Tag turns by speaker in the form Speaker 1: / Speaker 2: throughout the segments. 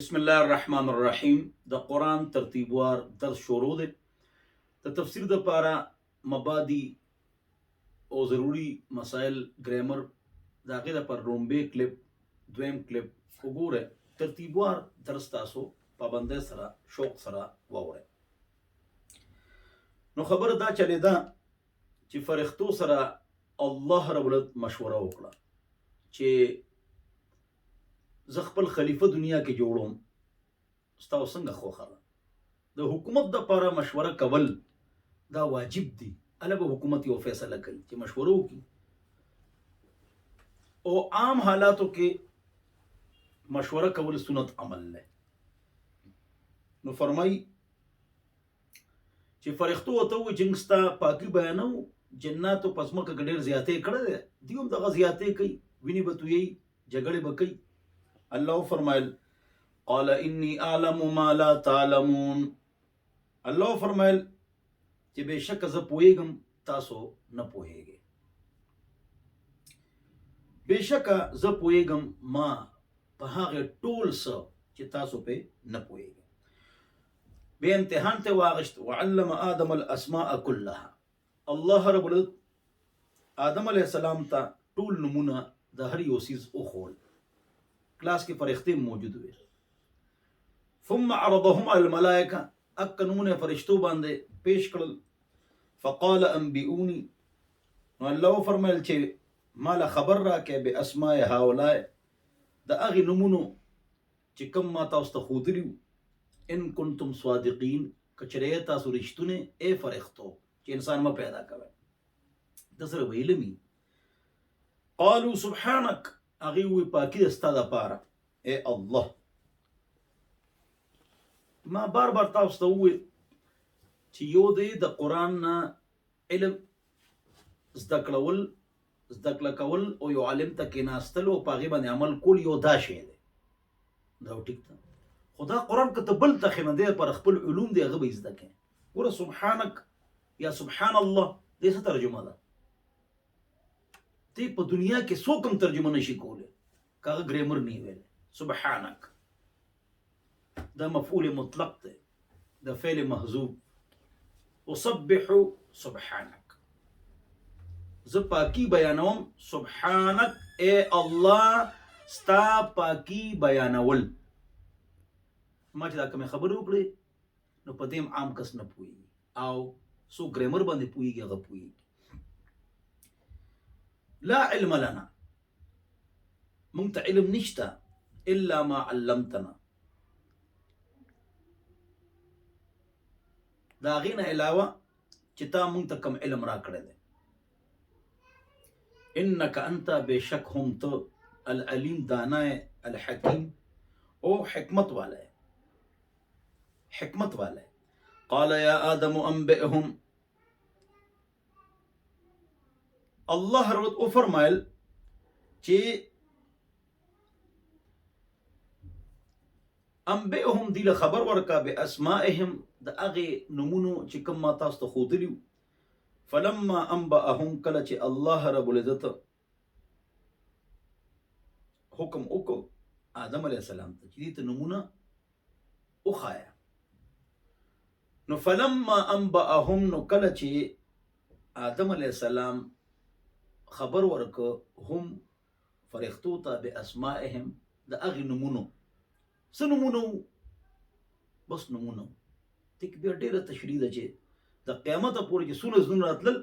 Speaker 1: بسم الله الرحمن الرحیم د قرآن ترتیبوار درس شروع دی. د تفسیر د پاره مبادی او ضروری مسائل ګرامر د هغې دپاره لومبی کلپ دویم کلپ وګوره. ترتیبوار درس تاسو پابندۍ سره شوق سره واورئ. نو خبره دا چلېده چې فرښتو سره الله رب العزت مشوره وکړه چې زه خپل خلیفه دنیا کې جوړوم، ستاسو څنګه خوښه ده؟ د حکومت دپاره مشوره کول دا واجب دی. هله به حکومت یو فیصله کوي چې مشوره وکړي، او عام حالاتو کې مشوره کول سنت عمل دی. نو فرمایي چې فرښتو ورته ووایي چې موږ ستا پاکي بیانو، جناتو په ځمکه کې ډېر زیاتې کړی دی، دوی هم دغه زیاتې کوي، وینې به تویوي، جګړې به کوي. الله فرمایل قال انی اعلم ما لا تعلمون. الله فرمایل چې بېشکه زه پوهېږم تاسو نه پوهېږئ. بېشکه زه پوهېږم ما په هغې ټول څه چې تاسو پې نه پوهېږئ. بیا امتحان ته واغشت وعلم آدم الاسماء كلها. الله رب العزت آدم علیه السلام ته ټول نمونه د هر یو څیز وښول. کلاس کې فرښتې موجود وي. ثم عرضهم على الملائکه، اک نمونه فرښتو باندې پیش کړل. فقال انبئوني، نو الله فرمایل چې مالا خبر راکې به اسماء هؤلاء، د هغې نمونو چې کوم ما تاسو ته ښودلي وو. ان کنتم صادقین، که چېرې تاسو رښتونې ای فرښتو چې انسان مه پیدا کوئ، د سره به علم وي. قالوا سبحانک، هغې ووایي پاکي ده ستا دپاره ای الله. ما بار بار تاسو ته وویل چې یو دی د قرآن نه علم زده کړه کول او یو عالم ته کېناستل او په هغې باندې عمل کول یو دا شی دی، دا ټیک ده. خو دا قرآن که ته بل ته ښې، نو دی پر خپل علوم دی هغه به یې زده کړې. ګوره سبحانک یا سبحان الله دې څه ترجمه ده؟ دې په دنیا کې څوک هم ترجمه نشي کولی که هغه ګرامر نه ویلی. سبحانک دا مفعول مطلق دی، د فعل محذوف. اصبح سبحانک، زه پاکی بیانوم. سبحانک ای الله، ستا پاکی بیانول. ما چې دا کومې خبرې وکړې نو په دې عام کس نه پوهېږي، او څوک ګرامر باندې پوهېږي هغه پوهېږي. لا علم لنا، مونږ ته علم نشته الا ما علمتنا، دا هغې نه علاوه چې تا مونږ ته کوم علم را کړی دی. انک انت، بېشک هم ته، العلیم دانا ہے، الحکیم او حکمت والا ہے، حکمت والا ہے. قال یا آدم انبئهم، الله رب او فرمایل چې انبئهم دی له خبر ورکا به اسمائهم، د هغې نومونو چې کوم ما تاسو ته ښودلي وو. فلما انبأهم، کله چې الله رب العزت حکم وکړ آدم علیه السلام ته چې دې ته نومونه وښایه. نو فلما انبأهم، نو کله چې آدم علیه السلام خبر ورکړ هم فرښتو ته به اسمائهم، د هغې نومونو. څه نومونه وو؟ بس نومونه وو. دې کې بیا ډېره تشریح ده چې د قیامته پورې چې څونه ځنونه راتلل،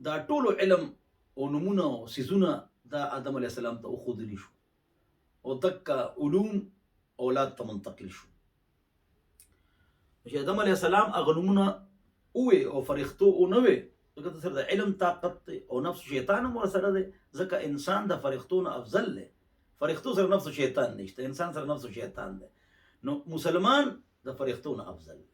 Speaker 1: دا ټولو علم او نومونه او څیزونه دا آدم علیه السلام ته وښودلي شو، او دکه علوم اولاد ته منتقل شو. چې آدم علیه السلام هغه نومونه ووې او فرښتو ونه وې، ځکه ته سره د علم طاقت دی او نفس شیطان هم ورسره دی، ځکه انسان د فرښتو نه افضل دی. فرښتو سره نفس شیطان نشته، انسان سره نفس شیطان دی. نو مسلمان د فرښتو نه افضل دی.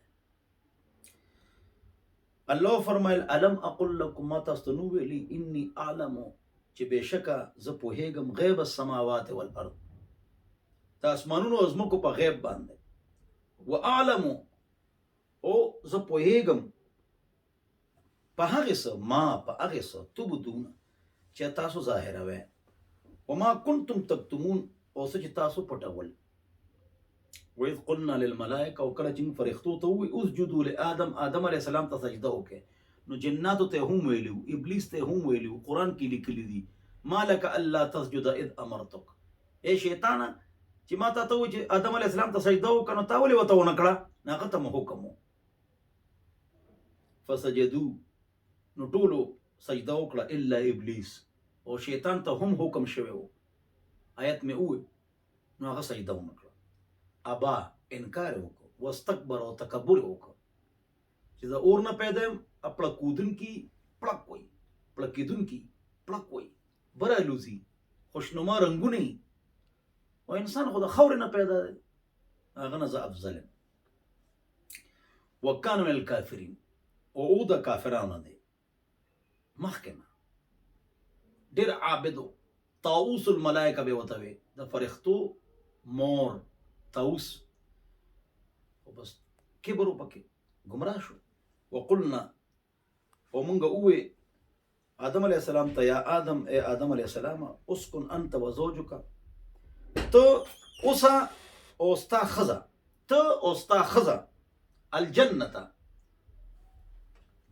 Speaker 1: الله فرمایل الم اقل لکم، ما تاسو ته نو ویلي انی اعلم، چې بېشکه زه پوهېږم غیب السماوات والارض، د اسمانونو او ځمکو په غیب باندې. واعلم، او زه پوهېږم په هغې څه، ما په هغې څه تبدون چې تاسو ظاهروئ. وما کنتم تکتمون، او څه چې تاسو پټول. وإذ قلنا للملائکه او کله چې فرښتو ته وی اسجدوا لآدم آدم علیه السلام ته سجده وکړه نو جناتو ته هم ویلو ابلیس ته هم ویلو قران کې لیکلي دي مالک الا تسجد اذ امرتک اے شیطان چې ما ته وی چې آدم علیه السلام ته سجده وکړه نو تا ولې وته ونکړه ناغه ته حکم فسجدوا نو ټولو سجده وکړه الا ابلیس او شیطان ته هم حکم شوی وو آیت مې وې نو هغه سجده ونکړه ابا انکار وکړو واستكبر او تکبر وکړو چې دا اور نه پیدا خپل کودن کی پړک وای پړکیدون کی پړک وای برالوزی خوشنما رنگونه او انسان خو د خور نه پیدا دی هغه نه ز افضل وکانه من الکافرین او د کافرانو دی محکمه ډیر عابدو طاووس الملائکه به وتوي د فرښتو مور طاووس وبس کبر وپکې گمراه شو وقلنا ومنغ اوه آدم علیہ السلام ته یا آدم اے آدم علیہ السلام اسکن انت وزوجک تو اوسا اوستا خزا الجنت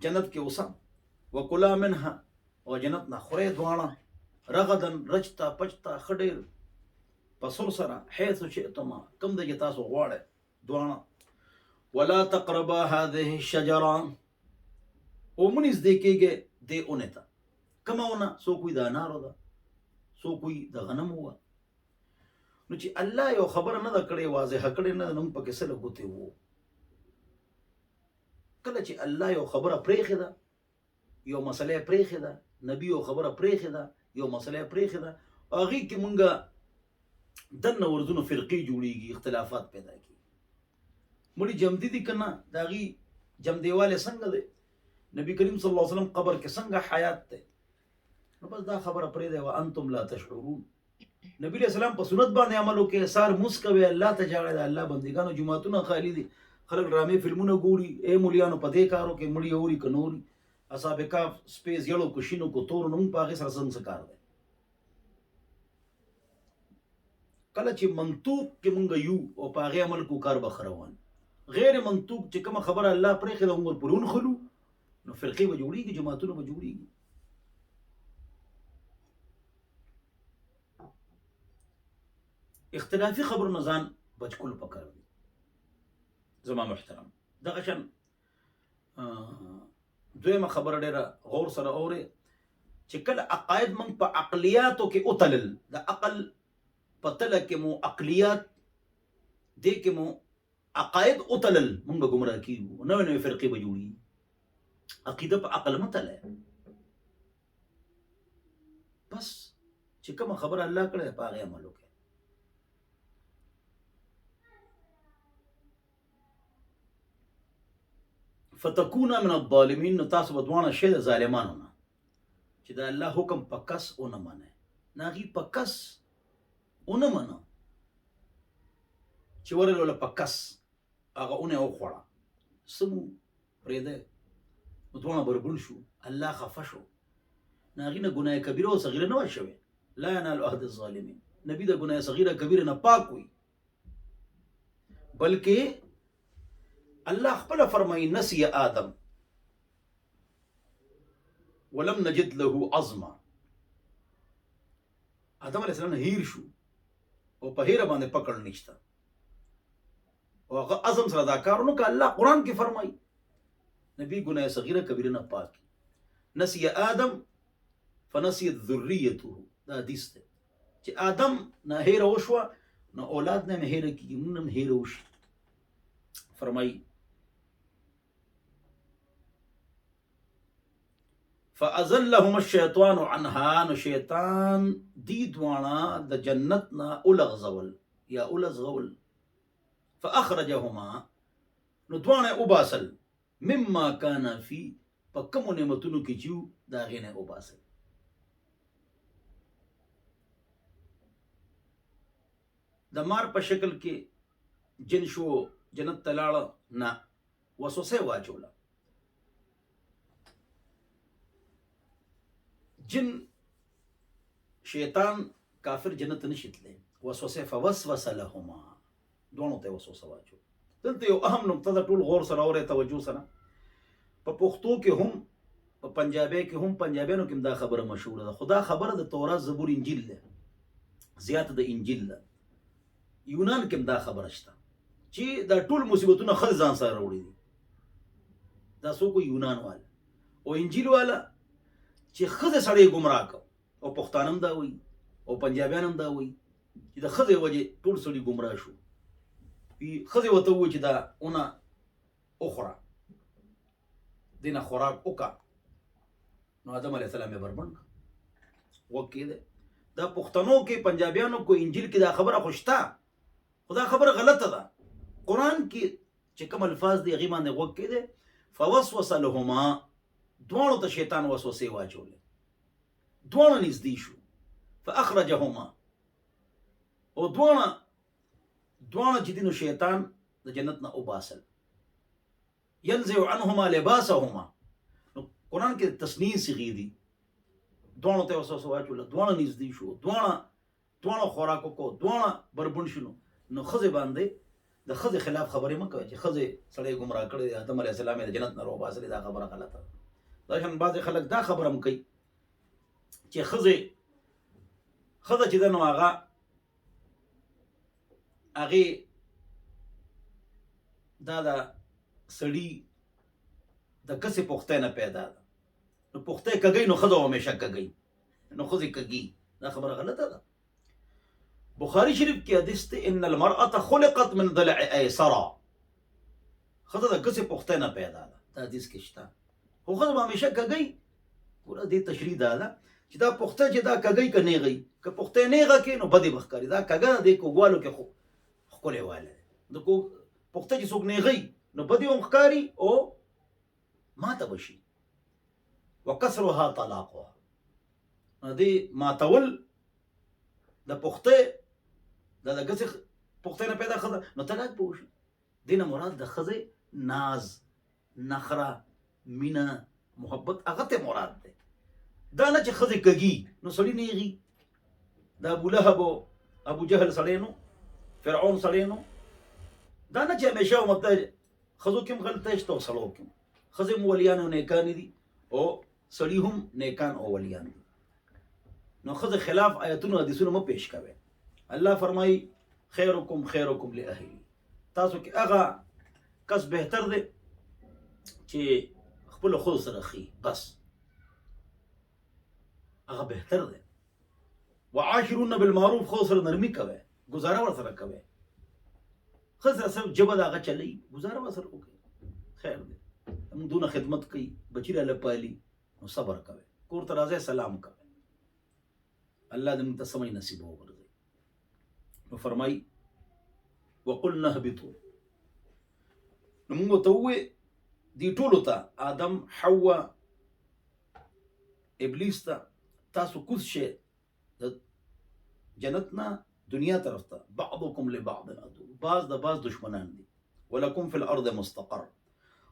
Speaker 1: جنت کې اوسا وکلا منها او جنت نه خوري دواړه رغدن رچتا پچتا خډیر پسور سره حيث شئتما کم د تاسو غواړئ دواړه ولا تقربا هذه الشجره ومنز دیکھیږي دی اونته کماونه سو کوئی د انارو ده سو کوئی د غنمو و نو چې الله یو خبره نه کړې واضح کړې نه نوم پکې سره غوته وو کله چې الله یو خبره پرېخه ده یو مسله پرېخه ده نبی یو خبره پرېخه ده یو مسله پرېخه ده هغه کې مونږه دنه ورزونو فرقې جوړیږي اختلافات پیدا کیږي مړي جمدی دي کنه داغي جم دیواله څنګه دی نبی کریم صلی الله علیه وسلم قبر کې څنګه حیات ده نو بس دا خبره پرې ده وانتم لا تشعرون نبی علیہ السلام په سنت باندې عمل وکړي سار مسکوي الله ته جاړه الله بندګانو جمعتونه خالی دي خلک ډرامې فلمونه ګوري اے مولیانو په دې کارو کې مړی اوري کنوري اصحاب کاف سپیس یلو کوشینو کو تور نوم پاغه سره څنګه کار ده کله چې منطوق کې مونږ یو او پاغه عمل کو کار بخروان غیر منطوق چې کوم خبره الله پرې خله عمر پرون خلو نو فرقې به جوړیږي جماعتونه به جوړیږي اختلافي خبر نزان بچ کول پکار دي زما محترم دغه شان دویمه خبره ډیره غور سره اوري چې کله عقاید من په عقلیاتو کې اوتلل د عقل پتل کې مو عقلیات دې کې مو عقاید اوتلل مونږ گمراه کیږو نو نو فرقې به جوړي عقیده په عقل متله بس چې کوم خبره الله کړه په هغه عمل وکړه فتكون من الظالمين نو تاسو بدوانه شه د ظالمانو نه چې دا الله حکم پکس اون منه ناغي پکس اون منه چې ورل له پکس هغه اون او خوړه سمو پرېده دوانه بربون شو الله خفه شو ناغي نه ګناه کبیره او صغیره نه وشوي لا ينال عهد الظالمين نبی دا ګناه صغیره کبیره نه پاک وي بلکې الله خپل فرمایي نسی آدم ولم نجد له عظما آدم علیہ السلام هیر شو او په هیر باندې پکړ نشته او هغه عظم سره دا کارونه ک الله قران کې فرمایي نبی ګناه صغیره کبیره نه پاک نسی آدم فنسیت ذریته دا حدیث ده چې آدم نه هیر وشو نو اولاد نه هیر کیږي نو هیر وشي فرمایي فازلهم الشیطان عنها نو شیطان دی دوانا د جنتنا اولغزول یا اولغزول فاخرجهما نو دوانا اوباسل مما كان فی پکم نعمتونو کې جو دا غینه اوباسل د مار په شکل کې جن شو جنت تلاړه نه وسوسه واچوله جن شیطان کافر جنت نشتله وسوسه فوسوس لهما دوانو ته وسوسه واچو. دلته یو اهم نقطه ده، ټول غور سره اورئ، توجه سره. په پښتو کې هم، په پنجابي کې هم، پنجابیانو کې هم دا خبره مشهوره ده، خو دا خبره د تورات، زبور، انجیل ده، زیاته د انجیل ده. یونان کې هم دا خبره شته چې دا ټول مصیبتونه ښځې ځان سره راوړي دي. دا څوک یونان والا او انجیل والا چې ښځې سړی ګمراه کړ، او پښتانه هم دا وایي او پنجابیان هم دا وایي چې د ښځې وجې ټول سړي ګمراه شو. ښځې ورته ووایي چې دا اونه اخوره، دینه خوراک وکړه. نو آدم علیه السلام یې بربنډ کړ. غوږ کېده. دا پښتنو کې، پنجابیانو کو انجیل کې دا خبره خو شته، خو دا خبره غلطه ده. قرآن کې چې کوم الفاظ دي هغې باندې غوږ کېده. فوسوس لهما، دواړو ته شیطان وسوسې واچولې، دواړه نږدې شو. فاخرجهما، او دواړه چې دي نو شیطان د جنت نه وباسل. ينزع عنهما لباسهما، نو قرآن کې تسنیه صیغې دي. دواړو ته وسوسه واچوله، دواړه نږدې شو، دواړه خوراک وکړو، دواړه بربنډ شنو. نو ښځې باندې د ښځې خلاف خبرې مه کوئ چې ښځې سړی ګمراه کړی دی، آدم علیه السلام یې د جنت نه راوباسلی. دا خبره غلطه ده. دا شان بعضې خلک دا خبره هم کوي چې ښځه چې ده نو هغې دا د سړي د کسې پختۍ نه پیدا ده، نو پختۍ کږی، نو ښځه همیشه کږی، نو ښځې کږي. دا خبره غلطه ده. بخاری شریف کې حدیث دی، ان المرأة خلقت من ضلع ایسرا، ښځه د کسې پختۍ نه پیدا ده. دا حدیث کې شته. خو ښځه به همیشه کږی. پوره دې تشریح دا ده چې دا پخته چې دا کږی که نیغی، که پخته نیغه کې نو بدې به ښکاري. دا کږه ده، دې کوږوالو کې خو ښکلی والی دی. د پخته چې څوک نیغی نو بدې هم ښکاري او ماته به شي. وکسرها طلاقها، دې ماتول د پخته، دا د کسې پخته نه پیدا ښځه، نو طلاق به وشي. دې نه مراد د ښځې ناز، نخره، مینه، محبت، هغه ته مراد دی. دا نه چې ښځې کږي نو سړي نیغي. دا ابو لهب او ابو جهل سړی نو، فرعون سړی نو. دا نه چې همیشه مطلب ښځو کې هم غلطه شته او سړو کې هم. ښځې هم ولیان او نیکانې دي او سړي هم نیکان او ولیان دي. نو ښځې خلاف آیتونو حدیثونه مه پیش کوئ. الله فرمایي خیرکم خیرکم لاهلی، تاسو کې هغه کس بهتر دی چې خپلو ښځو سره ښي، بس هغه بهتر دی. وعاشرون بالمعروف، ښځو سره نرمي کوئ، ګزاره ورسره کوئ. ښځه سره صرف ژبه د هغه چلوي، ګزاره ورسره وکړئ، خیر دی. موږ دونه خدمت کوي، بچي راله پالي، نو صبر کوئ. کور ته راځئ، سلام کوئ. الله دې موږ ته سمې نصیب وګرځوي. نو فرمایي وقلنا اهبطوا، نو موږ ورته ووایې دې ټولو ته، آدم، حوا، ابلیس ته، تاسو کوز شئ د جنت نه دنیا طرف ته. بعضکم لبعض عدو، بعض د بعض دشمنان دي. ولکم فی الارض مستقر،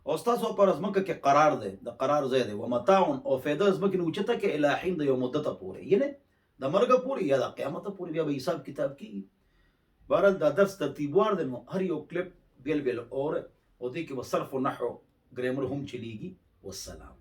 Speaker 1: او ستاسو پر ځمکه کې قرار دی، د قرار ځای دی. ومتاع، او فایده ځمکې نه اوچته کې الی حین، د یو مدته پورې، یعنې د مرګه پورې یا د قیامته پورې، بیا به حساب کتاب کېږي. بهرحال دا درس ترتیبوار دی، نو هر یو کلپ بیل بیل اور، او دې کې به صرف و نحو ګرامر هم چلیږي. والسلام.